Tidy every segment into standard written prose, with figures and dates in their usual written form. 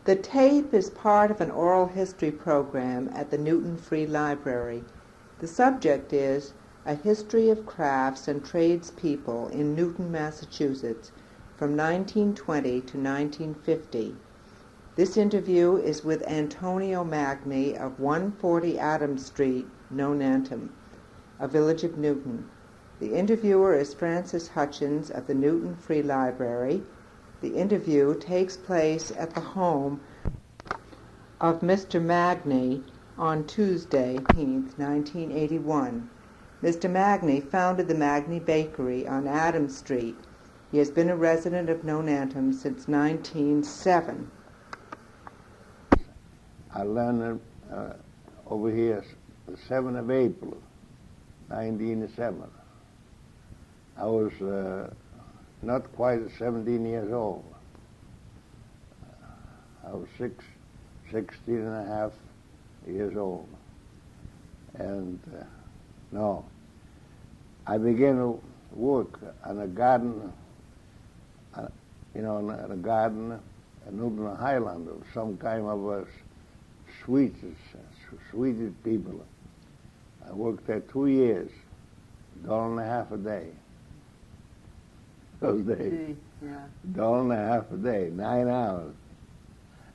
The tape is part of an oral history program at the Newton Free Library. The subject is A History of Crafts and Tradespeople in Newton, Massachusetts, from 1920 to 1950. This interview is with Antonio Magni of 140 Adams Street, Nonantum, a village of Newton. The interviewer is Frances Hutchins of the Newton Free Library. The interview takes place at the home of Mr. Magni on Tuesday, 1981. Mr. Magni founded the Magni Bakery on Adams Street. He has been a resident of Nonantum since 1907. I learned over here the 7th of April, 1907. I was not quite 17 years old. I was 16 and a half years old. And no, I began to work on a garden, in a garden in Newton Highland of some kind of a Swedish people. I worked there 2 years, $1.50 a day. Those days. Yeah. $1.50 a day, 9 hours.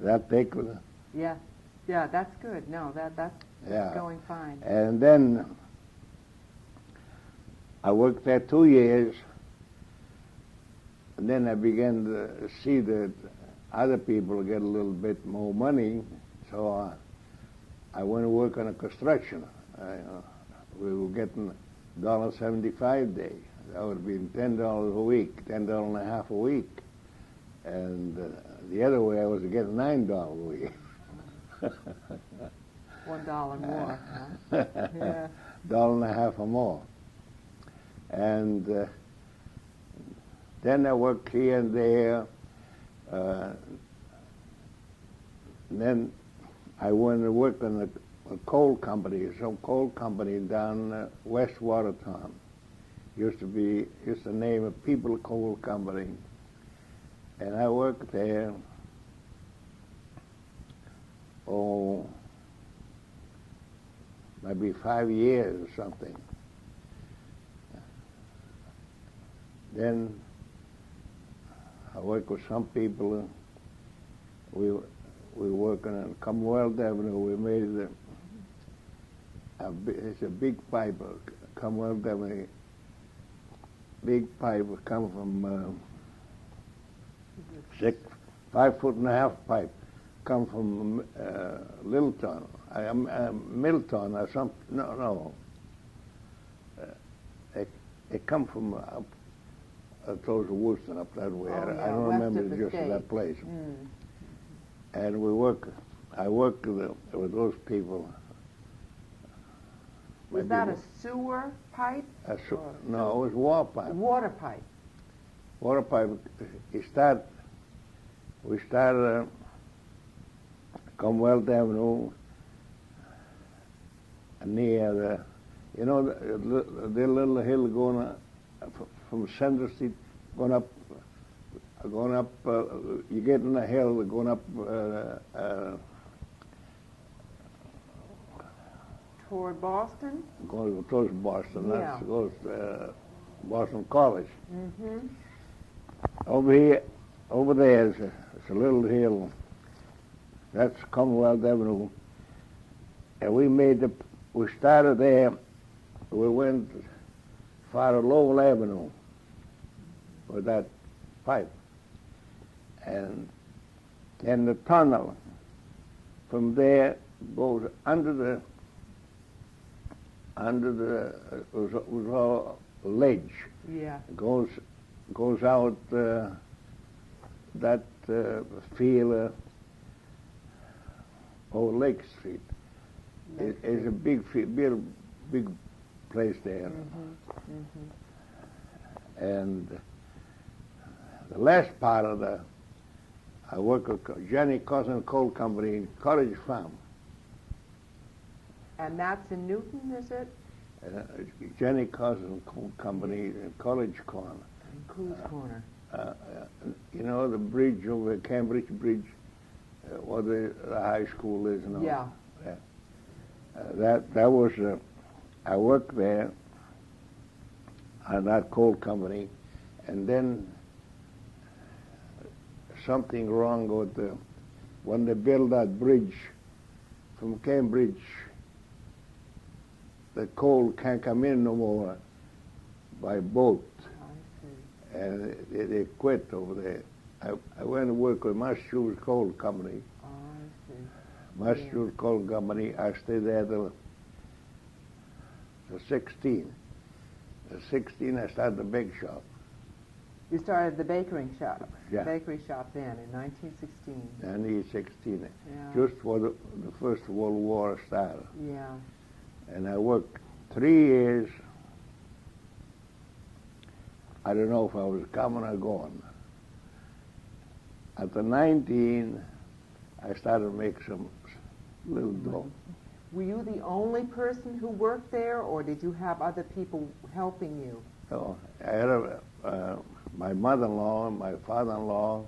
That take with it? Yeah, that's good. No, that's going fine. And then I worked there 2 years, and then I began to see that other people get a little bit more money, so I went to work on a construction. We were getting $1.75 a day. That would be $10 a week, $10.50 a week. And the other way, I was getting $9 a week. $1 more, huh? Yeah. $1.50 or more. And then I worked here and there. Then I went to work on a coal company, some coal company down West Watertown. Used to name a People Coal Company. And I worked there, maybe 5 years or something. Then I worked with some people. We working on Commonwealth Avenue. We made it's a big pipe, Commonwealth Avenue. Big pipe come from 5.5 foot pipe, come from Littleton, Middleton or something. No. It come from up close to Worcester, up that way. Oh, yeah, I don't remember just that place. And I worked with those people. Was that a sewer pipe? No, it was water pipe. Water pipe. Water pipe. We started Commonwealth Avenue near the little hill going from Center Street, going up. You get in the hill, going up. Toward Boston? Goes towards Boston. Yeah. That goes Boston College. Mm-hmm. Over there is a little hill. That's Commonwealth Avenue. And we started there. We went far to Lowell Avenue with that pipe. And the tunnel from there goes under the was all ledge. Yeah. Goes out that field over Lake Street. It's a big place there. Mm-hmm. Mm-hmm. And the last part of I work with Johnny Cousin Coal Company in College Farm. And that's in Newton, is it? Johnny Cousin Coal Company in College Corner. In Coos Corner. You know the bridge over Cambridge Bridge, what the high school is now. Yeah. That was, I worked there on that coal company, and then something wrong with when they built that bridge from Cambridge, the coal can't come in no more by boat. I see. And they quit over there. I went to work with Massachusetts Coal Company. Oh, I see. Massachusetts Coal Company. I stayed there till 16. At 16, I started the bake shop. You started the bakery shop. Yeah. Bakery shop then in 1916. 1916, Yeah. just before the First World War started. Yeah. And I worked 3 years. I don't know if I was coming or going. At the 19, I started to make some little dough. Were you the only person who worked there, or did you have other people helping you? So I had my mother-in-law, my father-in-law,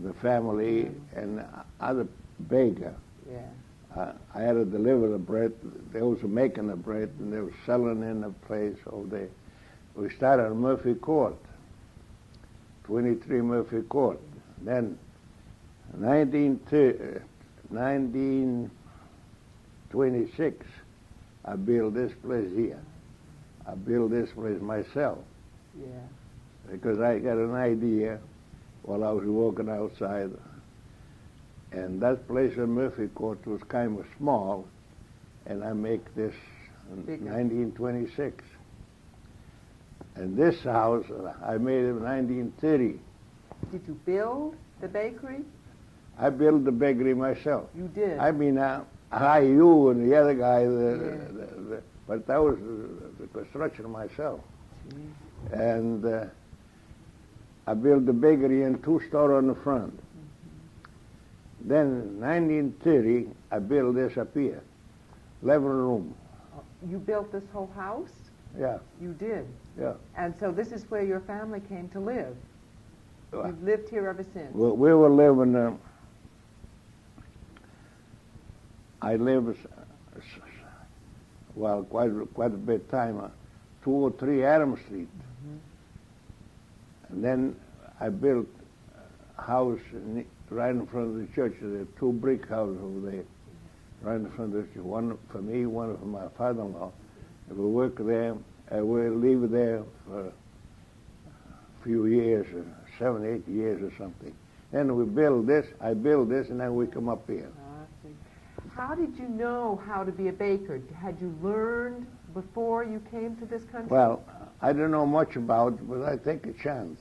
the family, and other baker. Yeah. I had to deliver the bread. They was making the bread, and they were selling in the place over there. We started at Murphy Court, 23 Murphy Court. Then 1926, I built this place here. I built this place myself. Yeah. Because I got an idea while I was working outside. And that place in Murphy Court was kind of small, and I make this in Bigger. 1926. And this house, I made it in 1930. Did you build the bakery? I built the bakery myself. You did. I mean, you and the other guy, but that was the construction myself. Gee. And I built the bakery in 2-story on the front. Mm-hmm. Then in 1930, I built this up here, living room. You built this whole house? Yeah. You did? Yeah. And so this is where your family came to live? You've lived here ever since? We were living, I lived, well, quite a bit of time, 203 Adams Street. Mm-hmm. And then I built a house right in front of the church. There are 2 brick houses over there, right in front of the church. One for me, one for my father-in-law. We work there. We live there for a few years, 7, 8 years or something. Then we build this, I build this, and then we come up here. I see. How did you know how to be a baker? Had you learned before you came to this country? Well, I don't know much about it, but I take a chance.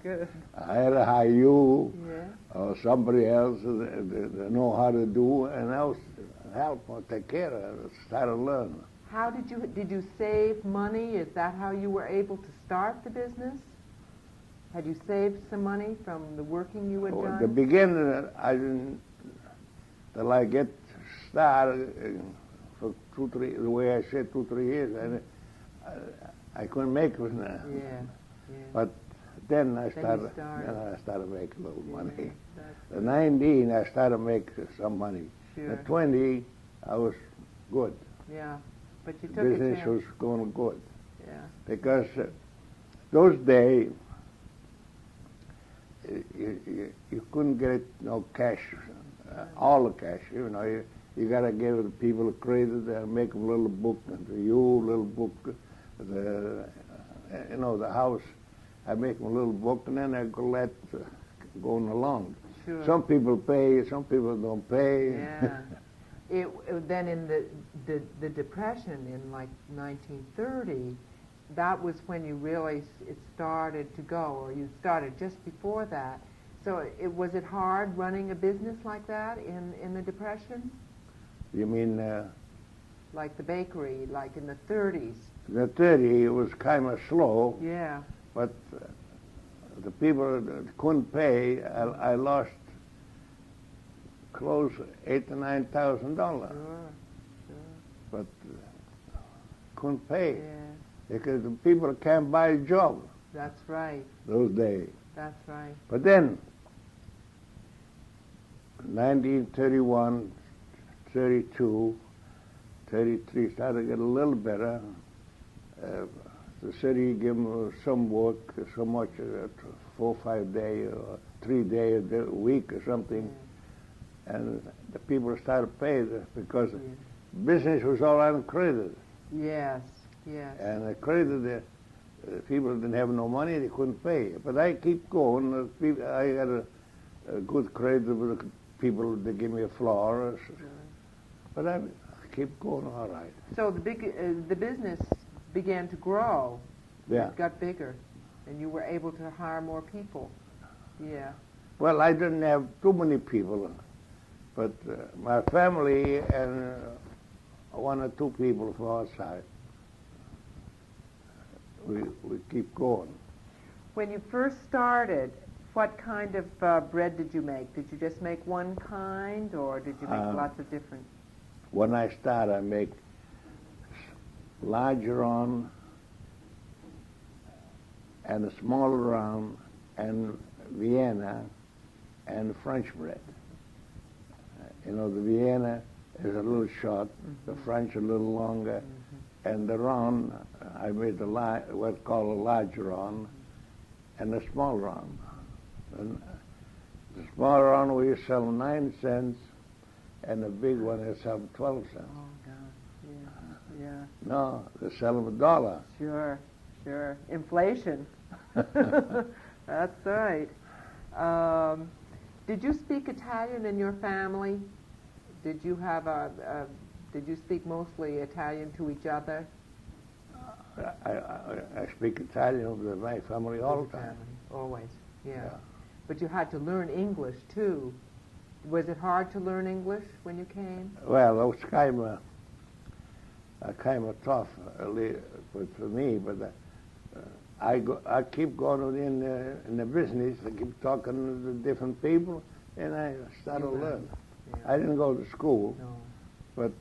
Good. I had to hire you Yeah. or somebody else that know how to do, and I was help or take care of it, start to learn. How did you save money? Is that how you were able to start the business? Had you saved some money from the working you had done? At the beginning, I didn't, till I get started for 2, 3, the way I said 2, 3 years, and I couldn't make it. Yeah. But then I Then started, you started. then I started making a little money. That's At 19, I started making some money. Sure. At 20, I was good. Yeah. But you took Business a chance. was going good. Yeah. Because those days, you couldn't get no cash, all the cash. You know, you got to give the people credit and make them a little book, and to you a little book. The house, I make them a little book, and then I go let going along. Sure. Some people pay, some people don't pay. Yeah. Then in the Depression in like 1930, that was when you really it started to go, or you started just before that. So was it hard running a business like that in the Depression? You mean? Like the bakery, like in the 30s? The 30, it was kind of slow. Yeah. But the people that couldn't pay, I lost close $8,000 to $9,000. Sure. But couldn't pay Yeah. because the people can't buy a job That's right. those days. That's right. But then 1931, 32, 33 started to get a little better. The city gave them some work, so much, 4 or 5 days or 3 days a week or something, and the people started paying because business was all on credit. Yes, yes. And the credit, the people didn't have no money, they couldn't pay. But I keep going. I got a good credit with the people that give me a floor. But I keep going all right. So the business began to grow. Yeah. It got bigger, and you were able to hire more people. Yeah. Well, I didn't have too many people, but my family and 1 or 2 people from outside. We keep going. When you first started, what kind of bread did you make? Did you just make one kind, or did you make lots of different? When I start, I make larger round and a smaller round and Vienna and French bread. You know, the Vienna is a little short, the French a little longer, and the round, I made what's called a large round and a small round. And the small round we sell 9 cents, and the big one is sell 12 cents. Oh, God, yeah. No, they sell them $1. Sure. Inflation. That's right. Did you speak Italian in your family? Did you have did you speak mostly Italian to each other? I speak Italian with my family all the time. Family, always, yeah. But you had to learn English, too. Was it hard to learn English when you came? Well, it was kind of tough for me, but I keep going in the business. I keep talking to different people, and I started to learn. Yeah. I didn't go to school, but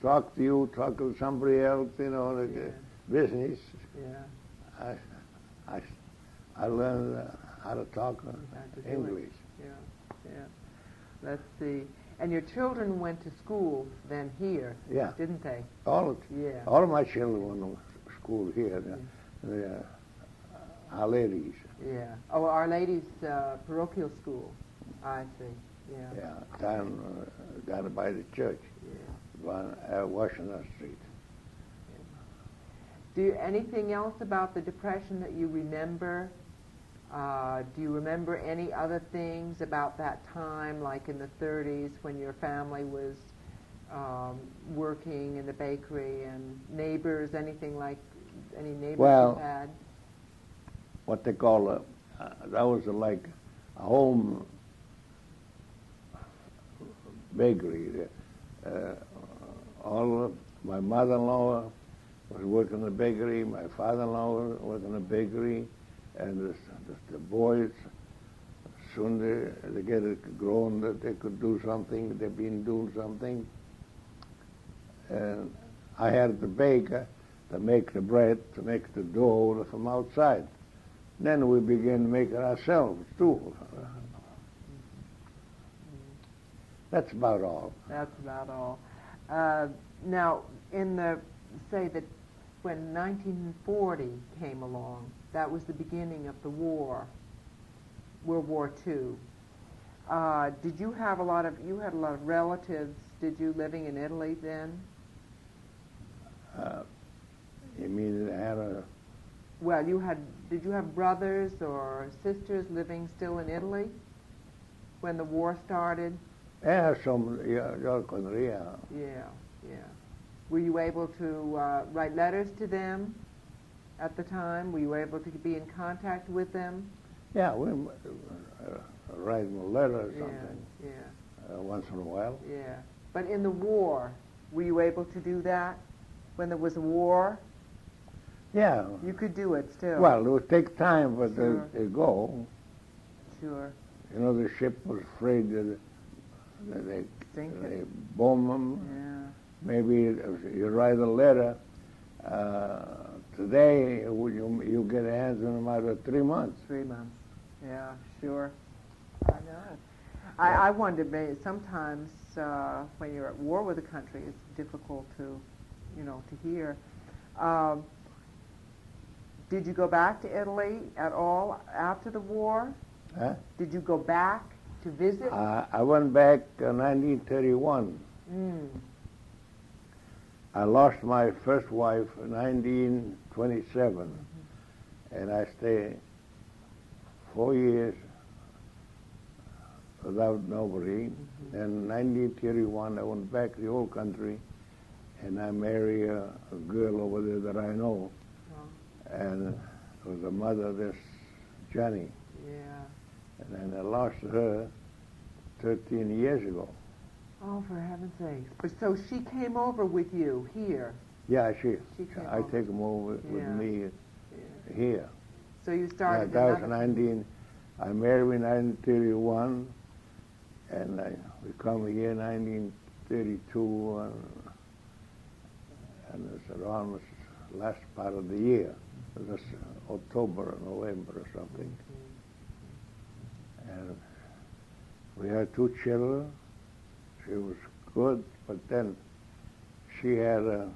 talk to you, talk to somebody else, you know, the business. Yeah. I learned how to talk English. Yeah. Let's see. And your children went to school then here, didn't they? All of my children went to school here. Our Ladies. Yeah. Oh, Our Lady's parochial school. I see. Yeah. Down by the church, on Washington Street. Do you, anything else about the Depression that you remember? Do you remember any other things about that time, like in the 30s when your family was working in the bakery, and neighbors, anything like any neighbors you had? What they call that was like a home bakery. My mother-in-law was working in the bakery, my father-in-law was working in the bakery, and the boys, soon they get it grown that they could do something, they've been doing something. And I had to bake, to make the bread, to make the dough from outside. Then we began making ourselves too. That's about all. That's about all. Now, say that when 1940 came along, that was the beginning of the war, World War II. Did you have you had a lot of relatives, did you, living in Italy then? You mean I had a... Well, did you have brothers or sisters living still in Italy when the war started? Yeah, Yeah. Were you able to write letters to them at the time? Were you able to be in contact with them? Yeah, we write them a letter or something. Yeah. Once in a while. Yeah. But in the war, were you able to do that? When there was a war? Yeah. You could do it still. Well, it would take time, but they go. Sure. You know, the ship was afraid that they bomb them. Yeah. Maybe if you write a letter, today you get an answer in a matter of 3 months. 3 months. Yeah, sure. I know. I wonder, sometimes when you're at war with a country, it's difficult to, to hear. Um, did you go back to Italy at all after the war? Huh? Did you go back to visit? I went back in 1931. Mm. I lost my first wife in 1927, and I stayed 4 years without nobody. In 1931, I went back to the old country, and I married a girl over there that I know, and it was the mother of this Jenny. Yeah. And then I lost her 13 years ago. Oh, for heaven's sake! But so she came over with you here. Yeah, She came I over. take them over with Yeah. me here. So you started that was another. I married in 1931, and we come here in 1932, and it's around the last part of the year. It was October or November or something. And we had 2 children. She was good, but then she had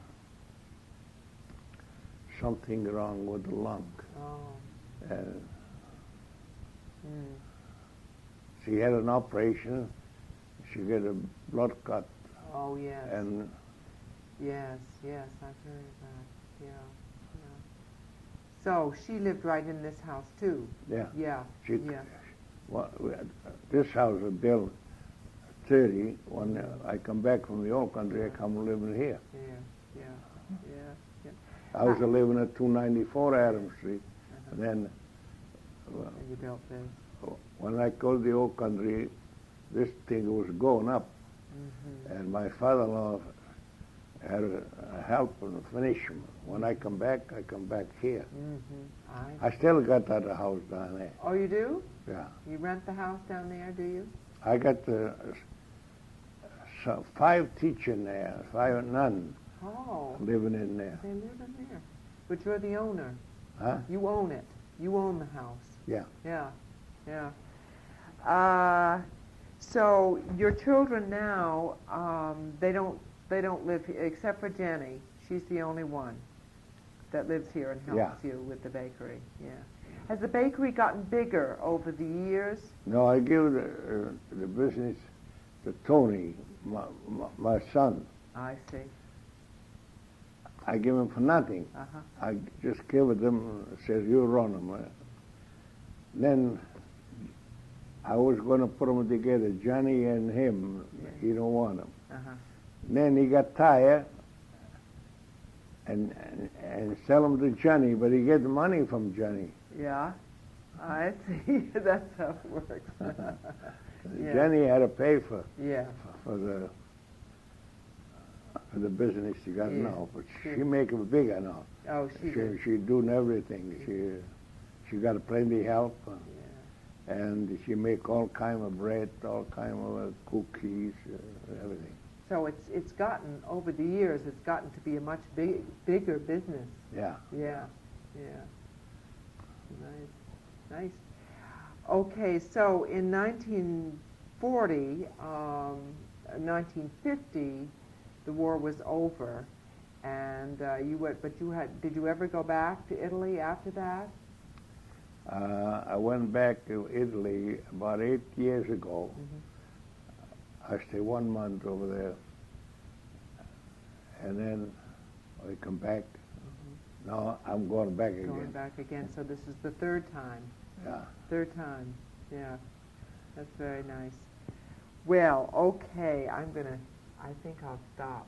something wrong with the lung. Oh. And she had an operation. She got a blood cut. Oh, yes. And Yes, I've heard of that. Yeah. So she lived right in this house too. yeah, Yeah. she. Yeah. Well, this house was built 30. When I come back from the old country, I come living here. Yeah. I was living at 294 Adams Street, and then And you built this. when I go to the old country, this thing was going up, and my father-in-law had a helper and finish them. When I come back here. I still got that house down there. Oh, you do? Yeah. You rent the house down there, do you? I got 5 teaching there, 5 nuns Oh. living in there. They live in there. But you're the owner. Huh? You own it. You own the house. Yeah. Yeah. So your children now, they don't live here, except for Jenny. She's the only one that lives here and helps you with the bakery. Yeah. Has the bakery gotten bigger over the years? No, I give the business to Tony, my son. I see. I give him for nothing. I just give it them, says, you run them. Then I was going to put them together, Johnny and him. He don't want them. Then he got tired and sell them to Johnny, but he gets money from Johnny. Yeah, I see. That's how it works. Yeah. Johnny had to pay for Yeah. for the business she got Yeah. now, but she make it bigger now. Oh, She doing everything. She got plenty help, Yeah. and she make all kind of bread, all kind of cookies, everything. So it's gotten, over the years, it's gotten to be a much bigger business. Yeah. Yeah. Nice. Okay, so in 1940, 1950, the war was over, and you went. But did you ever go back to Italy after that? I went back to Italy about 8 years ago. I stayed 1 month over there, and then I come back. No, I'm going back again. Going back again. So this is the third time. Yeah. Third time. Yeah. That's very nice. Well, okay. I think I'll stop.